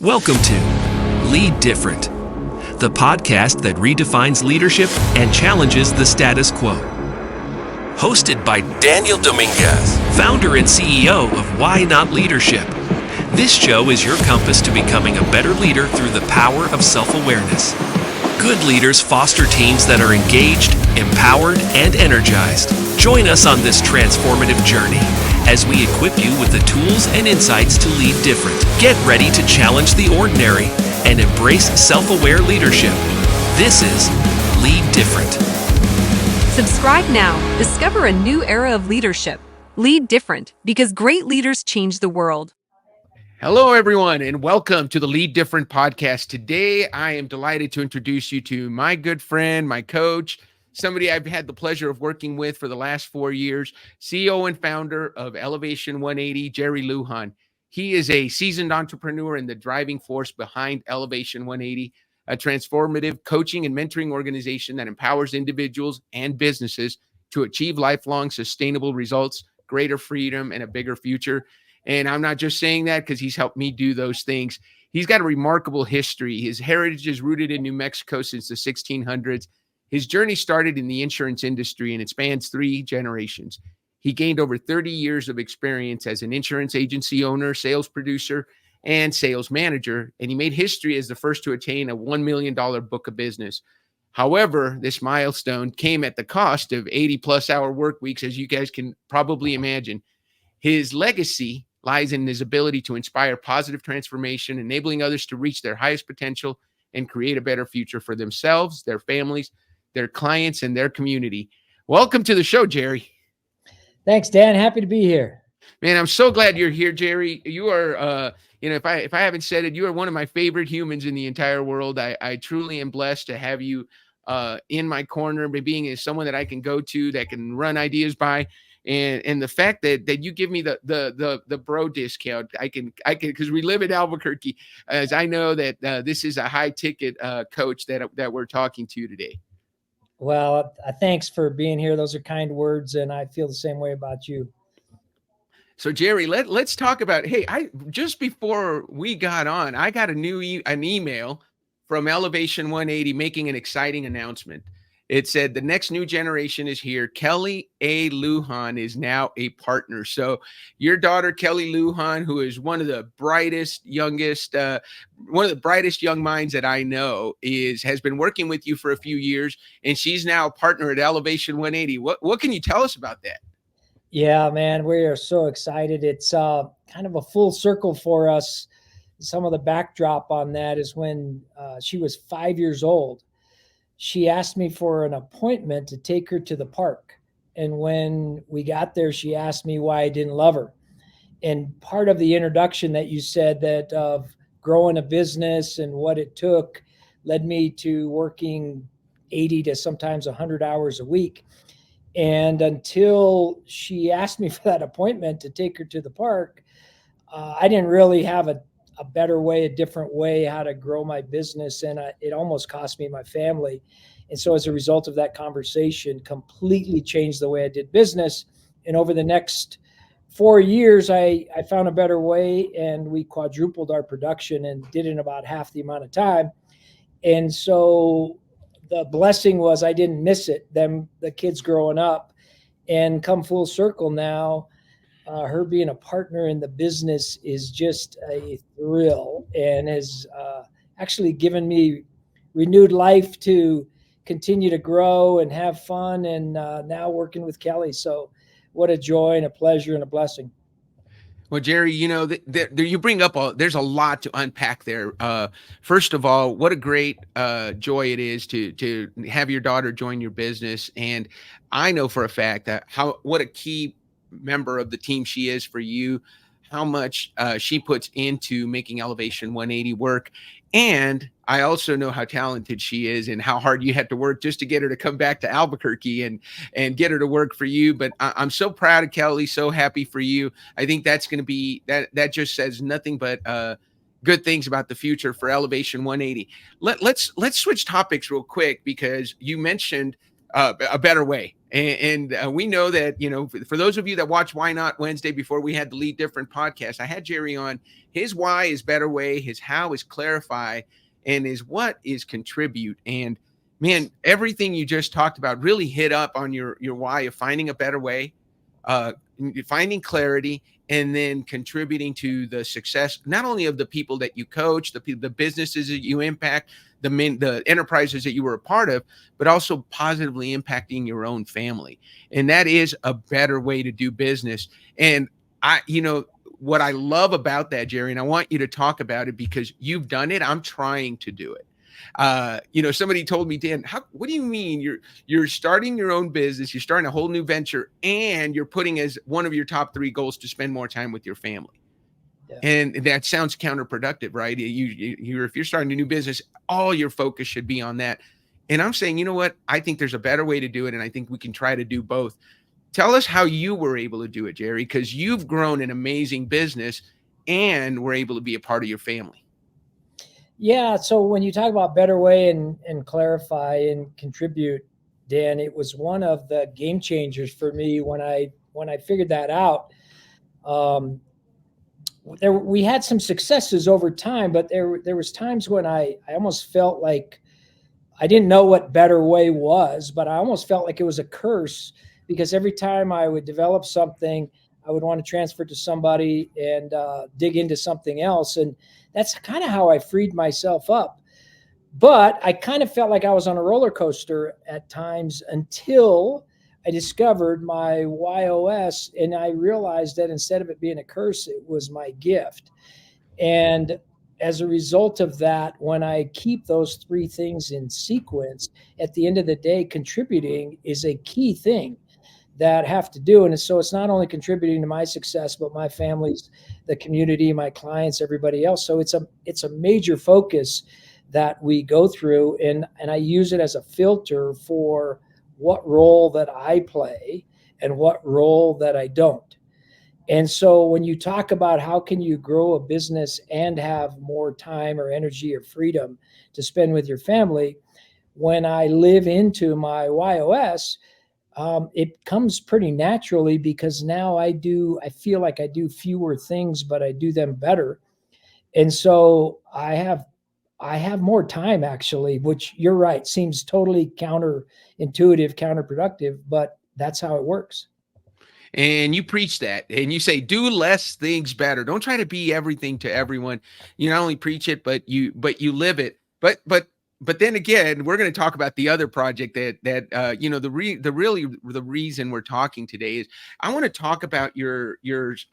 Welcome to Lead Different, the podcast that redefines leadership and challenges the status quo. Hosted by Daniel Dominguez, founder and CEO of Why Not Leadership. This show is your compass to becoming a better leader through the power of self-awareness. Good leaders foster teams that are engaged, empowered, and energized. Join us on this transformative journey as we equip you with the tools and insights to lead different. Get ready to challenge the ordinary and embrace self-aware leadership. This is Lead Different. Subscribe now. Discover a new era of leadership. Lead different, because great leaders change the world. Hello, everyone, and welcome to the Lead Different podcast. Today, I am delighted to introduce you to my good friend, my coach, somebody I've had the pleasure of working with for the last 4 years, CEO and founder of Elevation 180, Jerry Lujan. He is a seasoned entrepreneur and the driving force behind Elevation 180, a transformative coaching and mentoring organization that empowers individuals and businesses to achieve lifelong sustainable results, greater freedom, and a bigger future. And I'm not just saying that because he's helped me do those things. He's got a remarkable history. His heritage is rooted in New Mexico since the 1600s. His journey started in the insurance industry, and it spans 3 generations. He gained over 30 years of experience as an insurance agency owner, sales producer, and sales manager, and he made history as the first to attain a $1 million book of business. However, this milestone came at the cost of 80-plus hour work weeks, as you guys can probably imagine. His legacy lies in his ability to inspire positive transformation, enabling others to reach their highest potential and create a better future for themselves, their families, their clients, and their community. Welcome to the show, Jerry. Thanks, Dan. Happy to be here. Man, I'm so glad you're here, Jerry. You are, if I haven't said it, you are one of my favorite humans in the entire world. I truly am blessed to have you in my corner, by being someone that I can go to, that can run ideas by. And the fact that you give me the bro discount, I can because we live in Albuquerque, as I know that this is a high ticket coach that we're talking to today. Well, thanks for being here. Those are kind words, and I feel the same way about you. So Jerry, let's talk about. Hey, just before we got on, I got an email from Elevation 180 making an exciting announcement. It said the next new generation is here. Kelly A. Lujan is now a partner. So your daughter, Kelly Lujan, who is one of the brightest young minds that I know, has been working with you for a few years, and she's now a partner at Elevation 180. What can you tell us about that? Yeah, man, we are so excited. It's kind of a full circle for us. Some of the backdrop on that is when she was 5 years old. She asked me for an appointment to take her to the park. And when we got there, she asked me why I didn't love her. And part of the introduction that you said that of growing a business and what it took led me to working 80 to sometimes 100 hours a week. And until she asked me for that appointment to take her to the park, I didn't really have a better way, a different way how to grow my business. And it almost cost me my family. And so as a result of that conversation, completely changed the way I did business. And over the next 4 years, I found a better way, and we quadrupled our production and did it in about half the amount of time. And so the blessing was I didn't miss it, the kids growing up, and come full circle now. Her being a partner in the business is just a thrill, and has actually given me renewed life to continue to grow and have fun, and now working with Kelly. So what a joy and a pleasure and a blessing. Well, Jerry, you bring up there's a lot to unpack there. First of all, what a great joy it is to have your daughter join your business. And I know for a fact that what a key member of the team she is for you, how much she puts into making Elevation 180 work. And I also know how talented she is and how hard you had to work just to get her to come back to Albuquerque and get her to work for you. But I'm so proud of Kelly, so happy for you. I think that's going to be, that just says nothing but good things about the future for Elevation 180. Let's switch topics real quick, because you mentioned a better way. And we know that, for those of you that watch Why Not Wednesday before we had the Lead Different podcast, I had Jerry on. His why is better way, his how is clarify, and his what is contribute. And man, everything you just talked about really hit up on your why of finding a better way, finding clarity, and then contributing to the success, not only of the people that you coach, the businesses that you impact, the enterprises that you were a part of, but also positively impacting your own family. And that is a better way to do business. And what I love about that, Jerry, and I want you to talk about it because you've done it. I'm trying to do it. Somebody told me, Dan, what do you mean you're starting your own business, you're starting a whole new venture, and you're putting as one of your top 3 goals to spend more time with your family? Yeah. And that sounds counterproductive, right? If you're starting a new business, all your focus should be on that. And I'm saying, you know what? I think there's a better way to do it, and I think we can try to do both. Tell us how you were able to do it, Jerry, because you've grown an amazing business and were able to be a part of your family. Yeah. So when you talk about better way and clarify and contribute, Dan, it was one of the game changers for me when I figured that out. We had some successes over time, but there was times when I almost felt like I didn't know what better way was, but I almost felt like it was a curse, because every time I would develop something, I would want to transfer to somebody and dig into something else. And that's kind of how I freed myself up. But I kind of felt like I was on a roller coaster at times until I discovered my YOS, and I realized that instead of it being a curse, it was my gift. And as a result of that, when I keep those 3 things in sequence, at the end of the day, contributing is a key thing that I have to do. And so it's not only contributing to my success, but my family's, the community, my clients, everybody else. So it's a major focus that we go through, and I use it as a filter for what role that I play and what role that I don't. And so when you talk about how can you grow a business and have more time or energy or freedom to spend with your family, when I live into my YOS, it comes pretty naturally, because now I feel like I do fewer things, but I do them better. And so I have more time, actually, which, you're right, seems totally counterintuitive, counterproductive, but that's how it works. And you preach that, and you say, do less things better. Don't try to be everything to everyone. You not only preach it, but you live it. But then again, we're going to talk about the other project that the reason we're talking today is I want to talk about your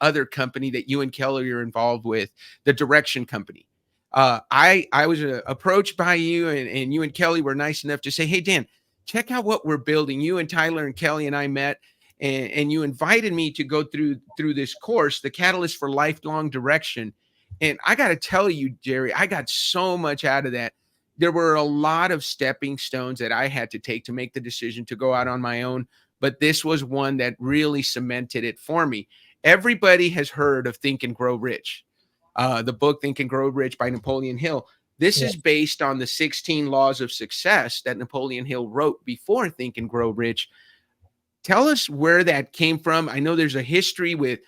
other company that you and Kelly are involved with, the Direction Company. I was approached by you, and you and Kelly were nice enough to say, hey, Dan, check out what we're building. You and Tyler and Kelly and I met, and you invited me to go through this course, the Catalyst for Lifelong Direction. And I got to tell you, Jerry, I got so much out of that. There were a lot of stepping stones that I had to take to make the decision to go out on my own, but this was one that really cemented it for me. Everybody has heard of Think and Grow Rich, the book Think and Grow Rich by Napoleon Hill. This is based on the 16 laws of success that Napoleon Hill wrote before Think and Grow Rich. Tell us where that came from. I know there's a history with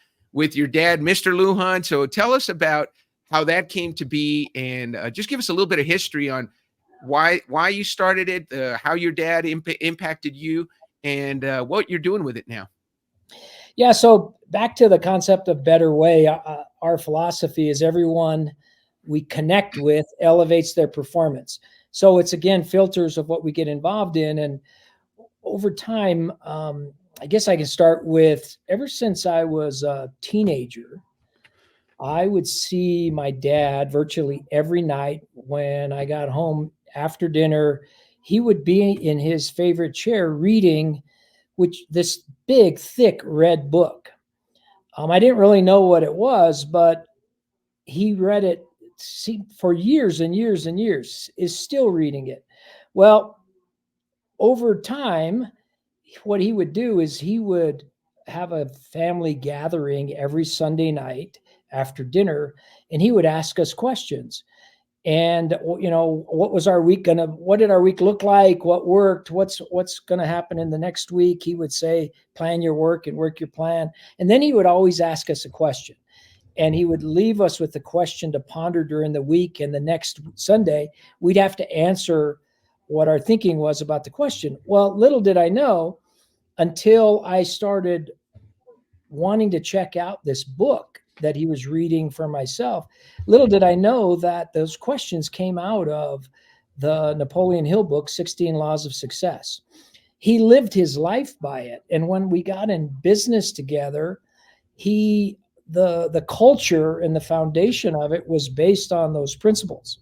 your dad, Mr. Lujan. So tell us about how that came to be, and just give us a little bit of history on why you started it, how your dad impacted you, and what you're doing with it now. Yeah. So back to the concept of better way, our philosophy is everyone we connect with elevates their performance. So it's, again, filters of what we get involved in. And over time, I guess I can start with, ever since I was a teenager, I would see my dad virtually every night when I got home after dinner. He would be in his favorite chair reading this big, thick red book. I didn't really know what it was, but he read it for years and years and years, is still reading it. Well, over time, what he would do is he would have a family gathering every Sunday night after dinner, and he would ask us questions. And what did our week look like? What worked? What's gonna happen in the next week? He would say, plan your work and work your plan. And then he would always ask us a question. And he would leave us with a question to ponder during the week. And the next Sunday, we'd have to answer what our thinking was about the question. Well, little did I know, until I started wanting to check out this book that he was reading for myself, little did I know that those questions came out of the Napoleon Hill book, 16 Laws of Success. He lived his life by it. And when we got in business together, the culture and the foundation of it was based on those principles.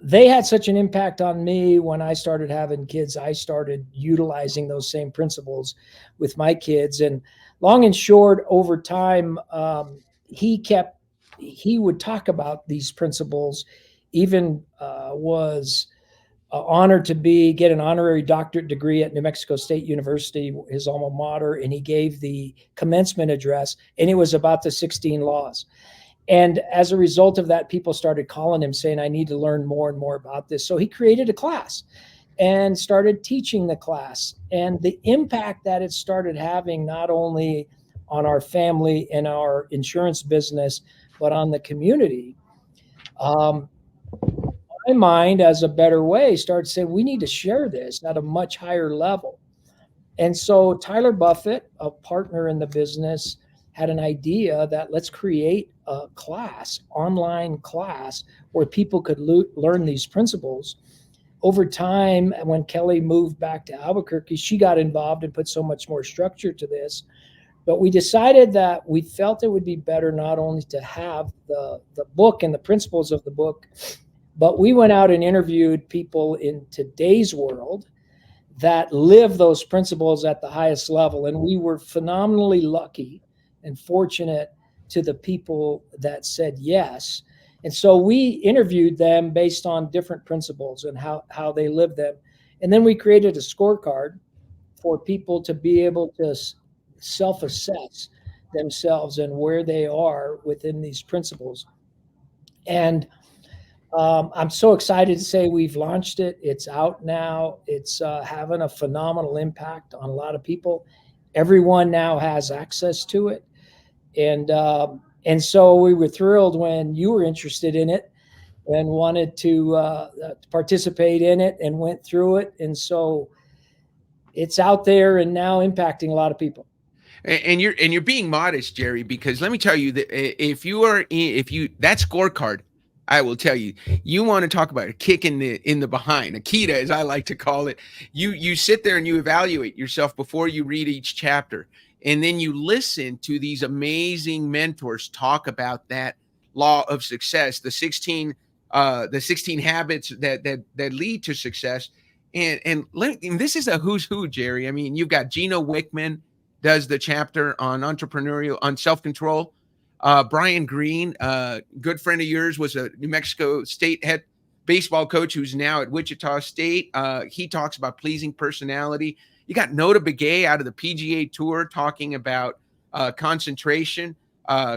They had such an impact on me. When I started having kids, I started utilizing those same principles with my kids. And long and short, over time, he would talk about these principles, even was honored to get an honorary doctorate degree at New Mexico State University, his alma mater, and he gave the commencement address, and it was about the 16 laws. And as a result of that, people started calling him saying, I need to learn more and more about this. So he created a class and started teaching the class. And the impact that it started having, not only on our family and our insurance business, but on the community, my mind, as a better way, started saying, we need to share this at a much higher level. And so Tyler Buffett, a partner in the business, had an idea that let's create a class, online class, where people could learn these principles. Over time, when Kelly moved back to Albuquerque, she got involved and put so much more structure to this. But we decided that we felt it would be better not only to have the book and the principles of the book, but we went out and interviewed people in today's world that live those principles at the highest level. And we were phenomenally lucky and fortunate to the people that said yes. And so we interviewed them based on different principles and how they live them. And then we created a scorecard for people to be able to self-assess themselves and where they are within these principles. And I'm so excited to say we've launched it. It's out now. It's having a phenomenal impact on a lot of people. Everyone now has access to it. And so we were thrilled when you were interested in it and wanted to participate in it and went through it. And so it's out there and now impacting a lot of people. And you're being modest, Jerry, because let me tell you that if that scorecard, I will tell you, you want to talk about a kick in the behind, a Akita, as I like to call it. You sit there and you evaluate yourself before you read each chapter, and then you listen to these amazing mentors talk about that law of success, the 16 habits that lead to success, and this is a who's who, Jerry. I mean, you've got Gino Wickman does the chapter on self-control. Brian Green, good friend of yours, was a New Mexico State head baseball coach who's now at Wichita State. He talks about pleasing personality. You got Nota Begay out of the PGA Tour talking about concentration.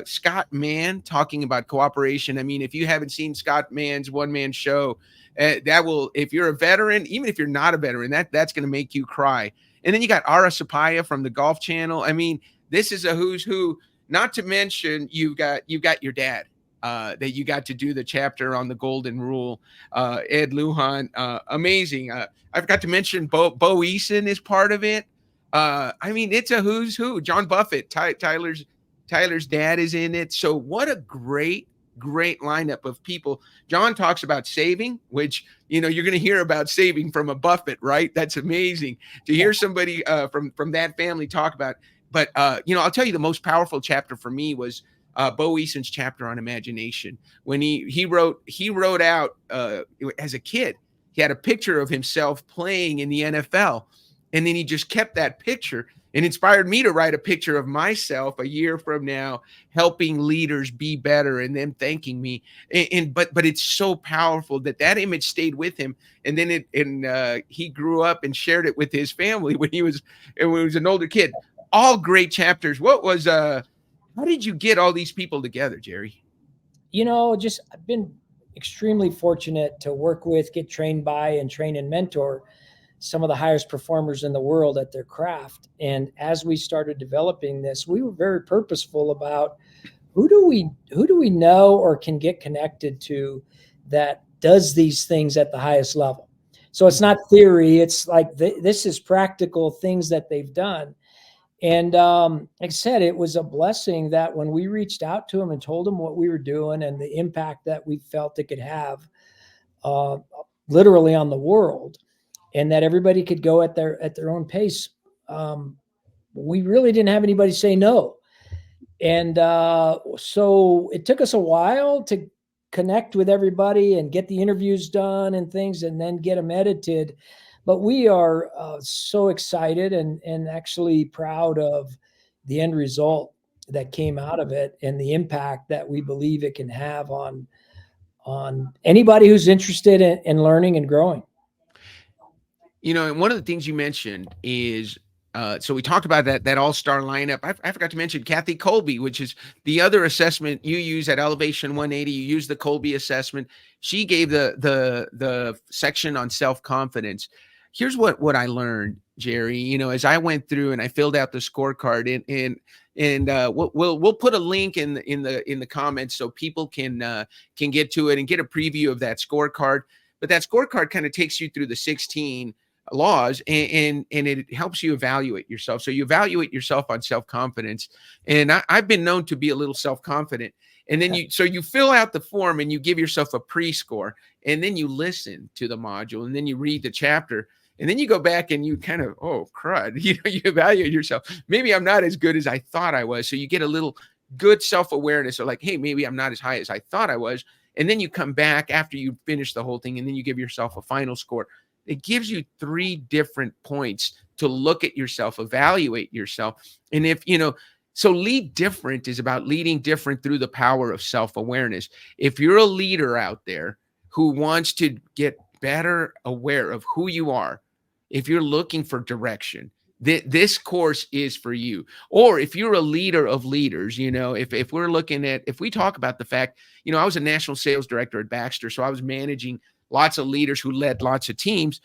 Scott Mann talking about cooperation. I mean, if you haven't seen Scott Mann's one-man show, if you're a veteran, even if you're not a veteran, that's going to make you cry. And then you got Ara Sapaya from the Golf Channel. I mean, this is a who's who. Not to mention, you've got your dad that you got to do the chapter on the Golden Rule. Ed Lujan, amazing. I forgot to mention Bo Eason is part of it. I mean, it's a who's who. John Buffett, Tyler's dad is in it. So what a great lineup of people. John talks about saving, which, you're going to hear about saving from a Buffett, right? That's amazing to hear somebody from that family talk about. But, I'll tell you, the most powerful chapter for me was Bo Eason's chapter on imagination. When he wrote out as a kid, he had a picture of himself playing in the NFL. And then he just kept that picture and inspired me to write a picture of myself a year from now, helping leaders be better and them thanking me. But it's so powerful that image stayed with him. And then he grew up and shared it with his family when he was an older kid. All great chapters. How did you get all these people together, Jerry? I've been extremely fortunate to work with, get trained by, and train and mentor some of the highest performers in the world at their craft. And as we started developing this, we were very purposeful about who do we know or can get connected to that does these things at the highest level. So it's not theory, it's like this is practical things that they've done. And like I said, it was a blessing that when we reached out to them and told them what we were doing and the impact that we felt it could have literally on the world, and that everybody could go at their own pace, we really didn't have anybody say no. And so it took us a while to connect with everybody and get the interviews done and things, and then get them edited. But we are so excited and actually proud of the end result that came out of it and the impact that we believe it can have on anybody who's interested in learning and growing. And one of the things you mentioned is, so we talked about that all-star lineup. I forgot to mention Kathy Colby, which is the other assessment you use at Elevation 180. You use the Colby assessment. She gave the section on self-confidence. Here's what I learned, Jerry. As I went through and I filled out the scorecard, and we'll put a link in the comments so people can get to it and get a preview of that scorecard. But that scorecard kind of takes you through the 16 laws, and it helps you evaluate yourself. So you evaluate yourself on self-confidence. And I've been known to be a little self-confident. And then you fill out the form and you give yourself a pre-score, and then you listen to the module, and then you read the chapter, and then you go back and you kind of, oh, crud, you evaluate yourself. Maybe I'm not as good as I thought I was. So you get a little good self-awareness of like, hey, maybe I'm not as high as I thought I was. And then you come back after you finish the whole thing, and then you give yourself a final score. It gives you 3 different points to look at yourself, evaluate yourself. And so lead different is about leading different through the power of self-awareness. If you're a leader out there who wants to get better aware of who you are, if you're looking for direction, this course is for you. Or if you're a leader of leaders, if we're looking at, if we talk about the fact, I was a national sales director at Baxter, so I was managing lots of leaders who led lots of teams.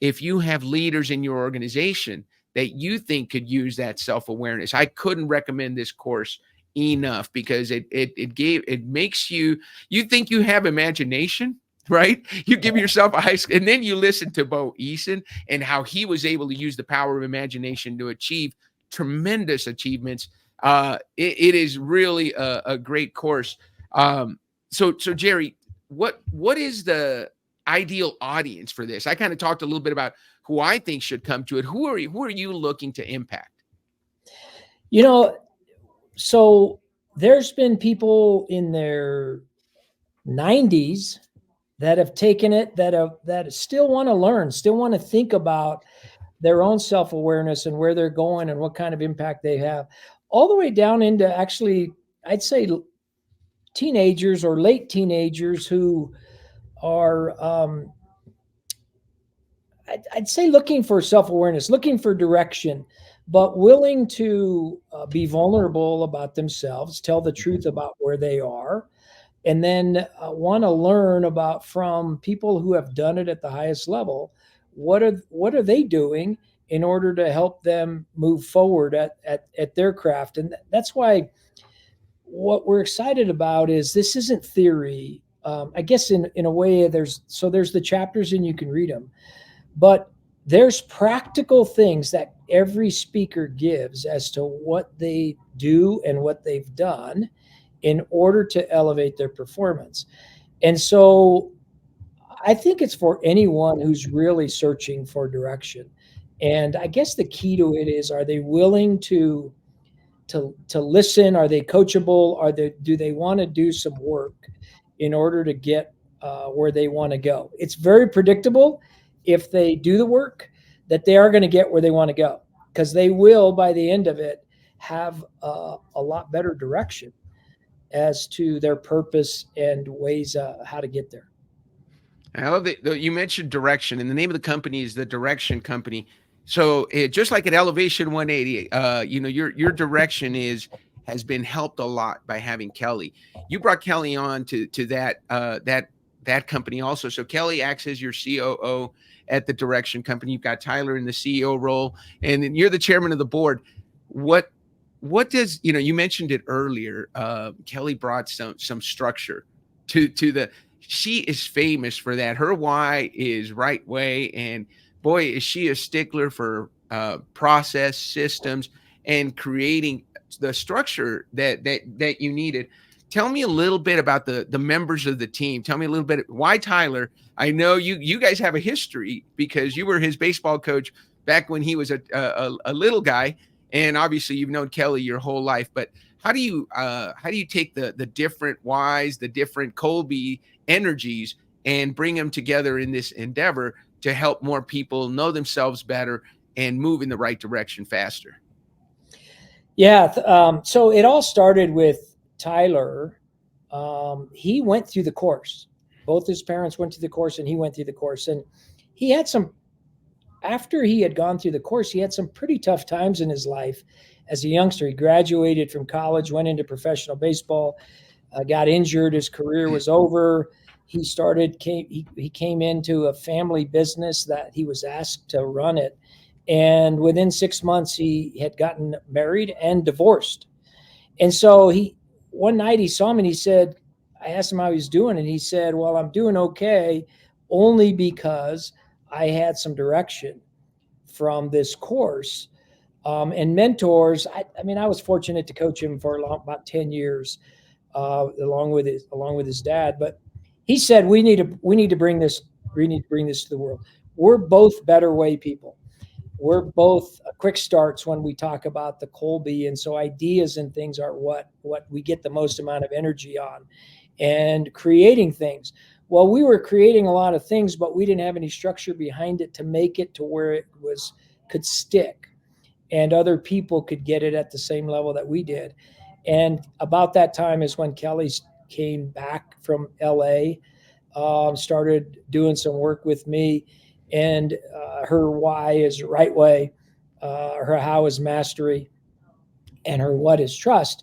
If you have leaders in your organization that you think could use that self-awareness, I couldn't recommend this course enough, because it makes you think you have imagination, right? You give yourself a high school, and then you listen to Bo Eason and how he was able to use the power of imagination to achieve tremendous achievements. It is really a great course. So Jerry, what is the ideal audience for this? I kind of talked a little bit about who I think should come to it. Who are you looking to impact? So there's been people in their 90s that have taken it, that still want to learn, still want to think about their own self-awareness and where they're going and what kind of impact they have, all the way down into, actually, I'd say teenagers or late teenagers who are, I'd say looking for self-awareness, looking for direction, but willing to be vulnerable about themselves, tell the truth about where they are, and then want to learn about from people who have done it at the highest level. What are they doing in order to help them move forward at their craft? And that's why what we're excited about is this isn't theory. I guess in a way there's the chapters and you can read them, but there's practical things that every speaker gives as to what they do and what they've done in order to elevate their performance. And so I think it's for anyone who's really searching for direction. And I guess the key to it is, are they willing to listen? Are they coachable? Do they want to do some work in order to get where they want to go? It's very predictable if they do the work that they are going to get where they want to go, because they will, by the end of it, have a lot better direction as to their purpose and ways how to get there. I love that you mentioned direction, and the name of the company is the Direction Company. So just like at Elevation 180, your direction has been helped a lot by having Kelly. You brought Kelly on to that that company also. So Kelly acts as your COO at the direction company. You've got Tyler in the CEO role, and then you're the chairman of the board. What does, you mentioned it earlier, Kelly brought some structure to the, she is famous for that. Her why is right way, and boy, is she a stickler for process systems and creating the structure that you needed. Tell me a little bit about the members of the team. Tell me a little bit why Tyler. I know you guys have a history because you were his baseball coach back when he was a little guy, and obviously you've known Kelly your whole life. But how do you take the different whys, the different Colby energies, and bring them together in this endeavor to help more people know themselves better and move in the right direction faster? Yeah. So it all started with Tyler. He went through the course. Both his parents went through the course, and he went through the course. And he had after he had gone through the course, he had some pretty tough times in his life as a youngster. He graduated from college, went into professional baseball, got injured. His career was over. He came into a family business that he was asked to run it. And within 6 months, he had gotten married and divorced. And so one night he saw me and he said, I asked him how he was doing. And he said, well, I'm doing okay, only because I had some direction from this course and mentors. I mean, I was fortunate to coach him for about 10 years, along with his dad. But he said, we need to bring this to the world. We're both better way people. We're both quick starts when we talk about the Colby. And so ideas and things are what we get the most amount of energy on, and creating things. Well, we were creating a lot of things, but we didn't have any structure behind it to make it to where it could stick and other people could get it at the same level that we did. And about that time is when Kelly came back from LA, started doing some work with me. And her why is right way, her how is mastery, and her what is trust.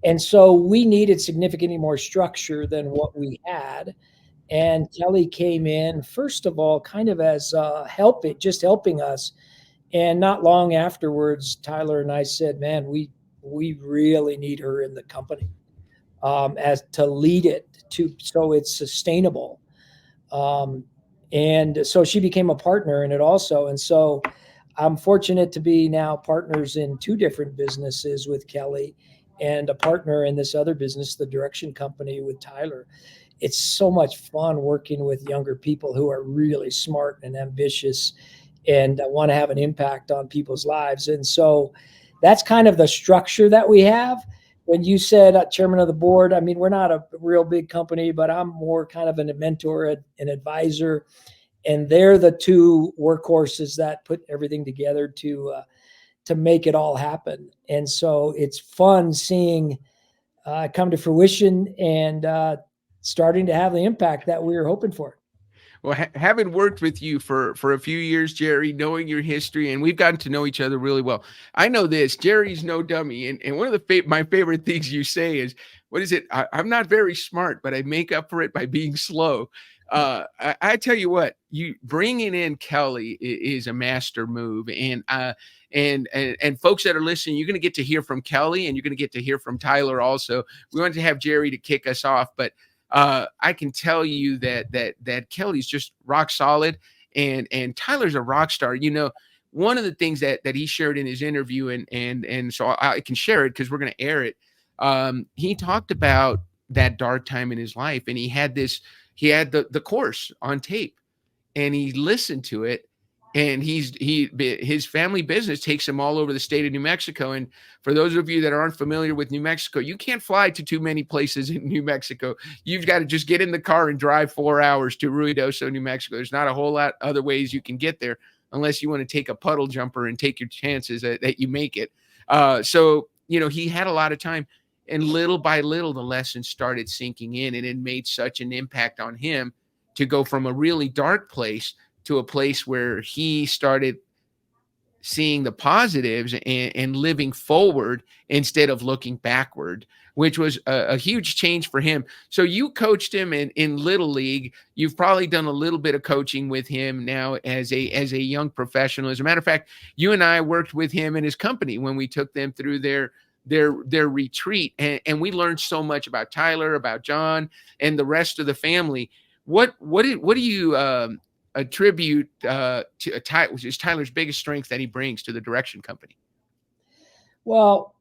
And so we needed significantly more structure than what we had. And Kelly came in, first of all, kind of as helping us. And not long afterwards, Tyler and I said, man, we really need her in the company as to lead it so it's sustainable. And so she became a partner in it also. And so I'm fortunate to be now partners in 2 different businesses with Kelly, and a partner in this other business, the Direction Company, with Tyler. It's so much fun working with younger people who are really smart and ambitious and want to have an impact on people's lives. And so that's kind of the structure that we have. When you said chairman of the board, I mean, we're not a real big company, but I'm more kind of a mentor, an advisor, and they're the 2 workhorses that put everything together to make it all happen. And so it's fun seeing come to fruition and starting to have the impact that we were hoping for. Well, having worked with you for a few years, Jerry, knowing your history, and we've gotten to know each other really well. I know this, Jerry's no dummy. And one of my favorite things you say is, what is it? I'm not very smart, but I make up for it by being slow. I tell you what, you bringing in Kelly is a master move. And folks that are listening, you're going to get to hear from Kelly, and you're going to get to hear from Tyler also. We wanted to have Jerry to kick us off, but I can tell you that Kelly's just rock solid, and Tyler's a rock star. One of the things that he shared in his interview, and so I can share it because we're going to air it. He talked about that dark time in his life, and he had the course on tape, and he listened to it. And his family business takes him all over the state of New Mexico. And for those of you that aren't familiar with New Mexico, you can't fly to too many places in New Mexico. You've got to just get in the car and drive 4 hours to Ruidoso, New Mexico. There's not a whole lot other ways you can get there unless you want to take a puddle jumper and take your chances that you make it. So he had a lot of time, and little by little, the lessons started sinking in, and it made such an impact on him to go from a really dark place to a place where he started seeing the positives and living forward instead of looking backward, which was a huge change for him. So you coached him in Little League. You've probably done a little bit of coaching with him now as a young professional. As a matter of fact, you and I worked with him and his company when we took them through their retreat, and we learned so much about Tyler, about John, and the rest of the family. What do you attribute which is Tyler's biggest strength that he brings to the direction company? Well,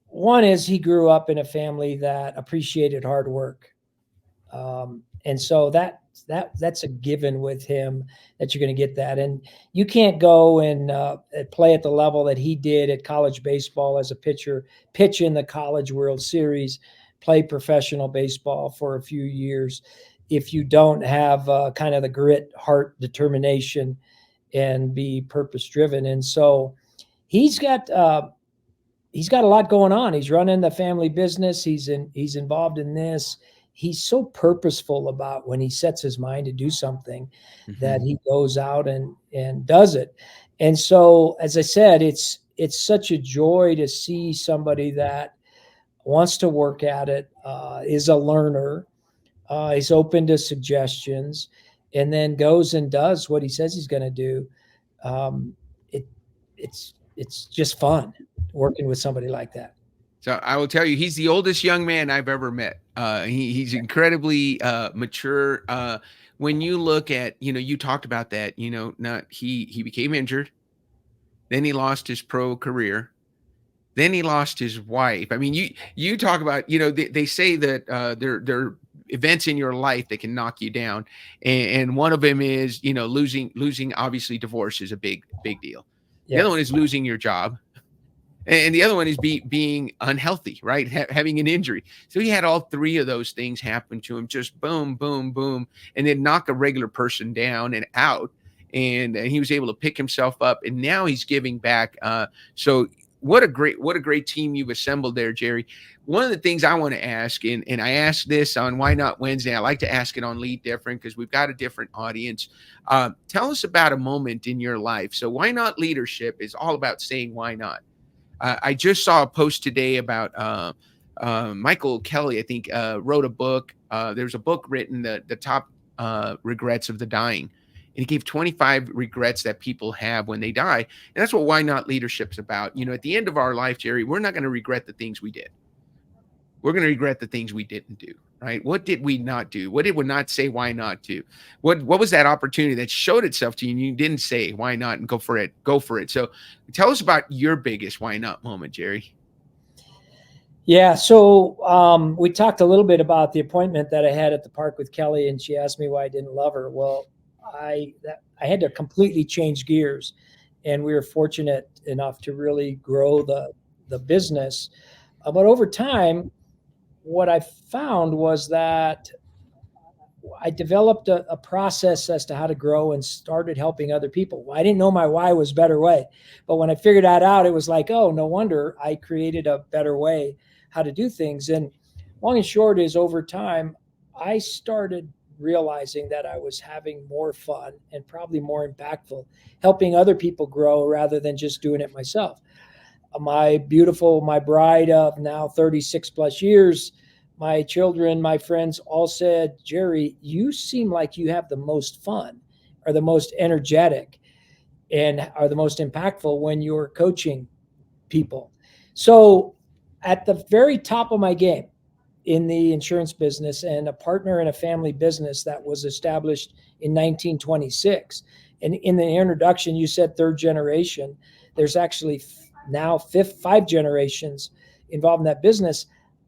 one is he grew up in a family that appreciated hard work. And so that's a given with him, that you're going to get that. And you can't go and play at the level that he did at college baseball as a pitcher, pitch in the College World Series, play professional baseball for a few years, if you don't have kind of the grit, heart, determination, and be purpose driven. And so he's got a lot going on. He's running the family business. He's involved in this. He's so purposeful about when he sets his mind to do something, that he goes out and does it. And so, as I said, it's such a joy to see somebody that wants to work at it, is a learner, is open to suggestions, and then goes and does what he says he's going to do. It's just fun working with somebody like that. So I will tell you, he's the oldest young man I've ever met. He's incredibly mature. When you look at, you talked about that, he became injured, then he lost his pro career, then he lost his wife. I mean, you talk about, they say that there are events in your life that can knock you down, and one of them is, losing. Obviously, divorce is a big deal. The other one is losing your job. And the other one is being unhealthy, right? Having an injury. So he had all three of those things happen to him, just boom, boom, boom, and then knock a regular person down and out. And he was able to pick himself up, and now he's giving back. So what a great team you've assembled there, Jerry. One of the things I want to ask, and I asked this on Why Not Wednesday, I like to ask it on Lead Different because we've got a different audience. Tell us about a moment in your life. So Why Not Leadership is all about saying why not. I just saw a post today about Michael Kelly, I think, wrote a book. There's a book written, the top regrets of the dying. And he gave 25 regrets that people have when they die. And that's what Why Not Leadership's about. At the end of our life, Jerry, we're not going to regret the things we did. We're going to regret the things we didn't do, right? What did we not do? What did we not say why not to? What was that opportunity that showed itself to you and you didn't say why not and go for it? Go for it. So tell us about your biggest why not moment, Jerry. Yeah. So we talked a little bit about the appointment that I had at the park with Kelly, and she asked me why I didn't love her. Well, I had to completely change gears, and we were fortunate enough to really grow the business. But over time, what I found was that I developed a process as to how to grow and started helping other people. I didn't know my why was better way, but when I figured that out, it was like, oh, no wonder I created a better way how to do things. And long and short is, over time, I started realizing that I was having more fun and probably more impactful helping other people grow rather than just doing it myself. My bride of now 36 plus years, my children, my friends all said, Jerry, you seem like you have the most fun, or the most energetic, and are the most impactful when you're coaching people. So at the very top of my game in the insurance business, and a partner in a family business that was established in 1926. And in the introduction, you said third generation. There's actually now five generations involved in that business.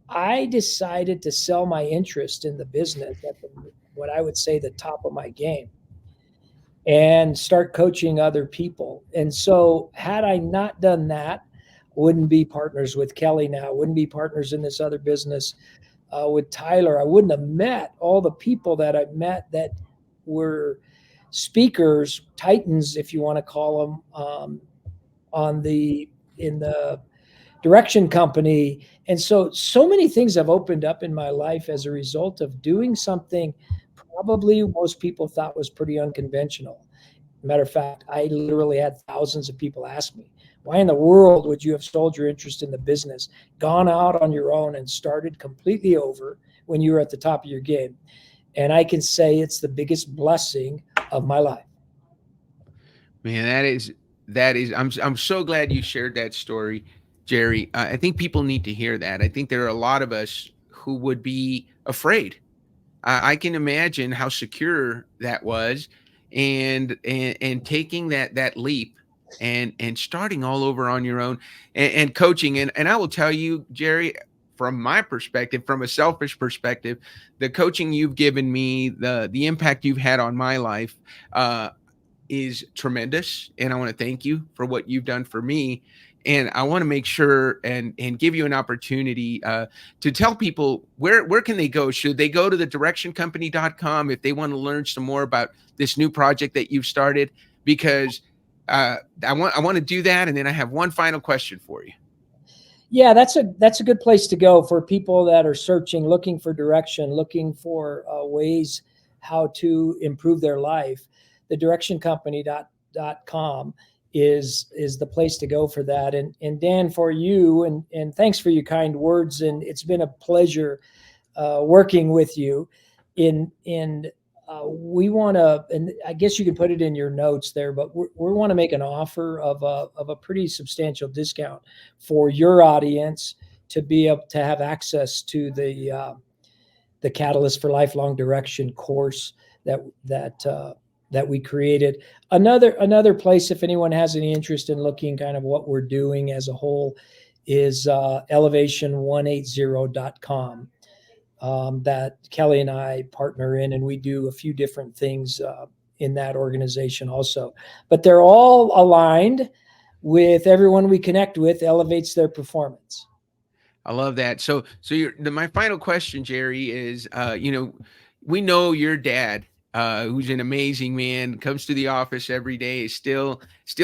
I decided to sell my interest in the business at what I would say the top of my game, and start coaching other people. And so had I not done that, wouldn't be partners with Kelly now, wouldn't be partners in this other business with Tyler. I wouldn't have met all the people that I met that were speakers, titans, if you want to call them, in the direction company. And so many things have opened up in my life as a result of doing something probably most people thought was pretty unconventional. Matter of fact, I literally had thousands of people ask me, why in the world would you have sold your interest in the business, gone out on your own and started completely over when you were at the top of your game? And I can say it's the biggest blessing of my life. Man, that is. I'm so glad you shared that story, Jerry. I think people need to hear that. I think there are a lot of us who would be afraid. I can imagine how secure that was, and taking that leap and starting all over on your own, and coaching. And I will tell you, Jerry, from my perspective, from a selfish perspective, the coaching you've given me, the impact you've had on my life, is tremendous, and I want to thank you for what you've done for me. And I want to make sure and give you an opportunity to tell people where can they go. Should they go to the directioncompany.com if they want to learn some more about this new project that you've started? Because I want to do that, and then I have one final question for you. Yeah, that's a good place to go for people that are searching, looking for direction, looking for ways how to improve their life. The directioncompany.com is the place to go for that. And Dan, for you, and thanks for your kind words. And it's been a pleasure working with you. We want to, and I guess you can put it in your notes there, but we want to make an offer of a pretty substantial discount for your audience to be able to have access to the Catalyst for Lifelong Direction course that we created. Another place, if anyone has any interest in looking kind of what we're doing as a whole, is elevation180.com. That Kelly and I partner in, and we do a few different things in that organization also. But they're all aligned with everyone we connect with elevates their performance. I love that. So my final question, Jerry, is, we know your dad, who's an amazing man, comes to the office every day, is still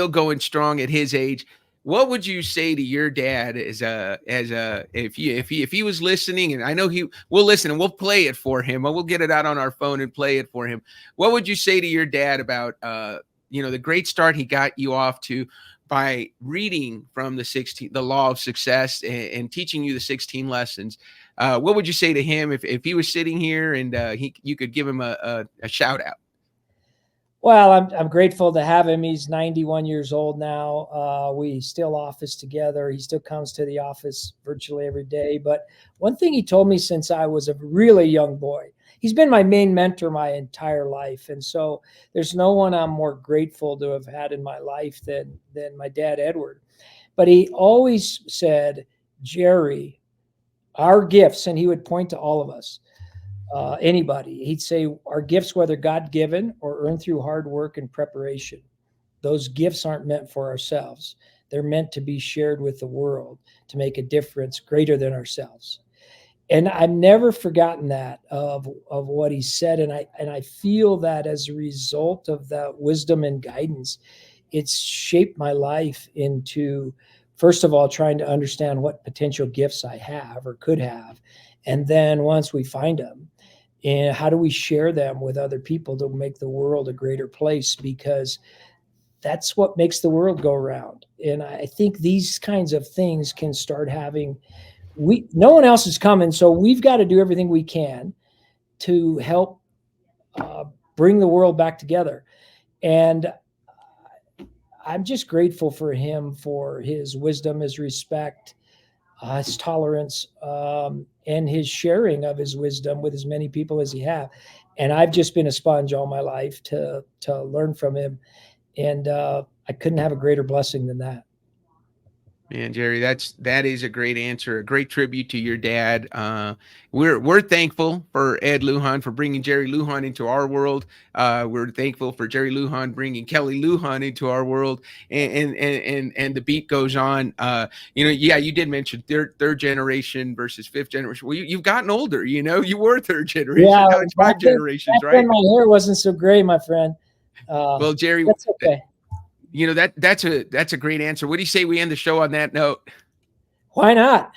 going strong at his age. What would you say to your dad if he was listening? And I know he will listen, and we'll play it for him. We'll get it out on our phone and play it for him. What would you say to your dad about the great start he got you off to by reading from the law of success, and teaching you the 16 lessons? What would you say to him if he was sitting here and you could give him a shout out? Well, I'm grateful to have him. He's 91 years old now. We still office together. He still comes to the office virtually every day. But one thing he told me since I was a really young boy, he's been my main mentor my entire life. And so there's no one I'm more grateful to have had in my life than my dad, Edward. But he always said, Jerry, our gifts, and he would point to all of us, anybody. He'd say our gifts, whether God-given or earned through hard work and preparation, those gifts aren't meant for ourselves. They're meant to be shared with the world to make a difference greater than ourselves. And I've never forgotten that of what he said. And I feel that as a result of that wisdom and guidance, it's shaped my life into, first of all, trying to understand what potential gifts I have or could have. And then once we find them, and how do we share them with other people to make the world a greater place? Because that's what makes the world go around. And I think these kinds of things can start having, no one else is coming, so we've got to do everything we can to help bring the world back together. And I'm just grateful for him, for his wisdom, his respect, his tolerance, and his sharing of his wisdom with as many people as he have. And I've just been a sponge all my life to learn from him. And I couldn't have a greater blessing than that. Man, Jerry, that is a great answer, a great tribute to your dad. We're thankful for Ed Lujan for bringing Jerry Lujan into our world. We're thankful for Jerry Lujan bringing Kelly Lujan into our world, and the beat goes on. You did mention third generation versus fifth generation. Well, you've gotten older. You were third generation. Yeah, now it's five generations, right? My hair wasn't so gray, my friend. Well, Jerry, that's okay. That's a great answer. What do you say we end the show on that note? Why not?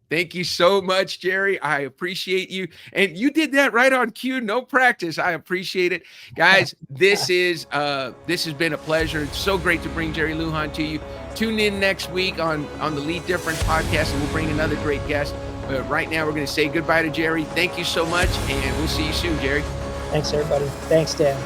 Thank you so much, Jerry. I appreciate you. And you did that right on cue. No practice. I appreciate it. Guys, this has been a pleasure. It's so great to bring Jerry Lujan to you. Tune in next week on the Lead Different podcast, and we'll bring another great guest. But right now, we're going to say goodbye to Jerry. Thank you so much, and we'll see you soon, Jerry. Thanks, everybody. Thanks, Dan.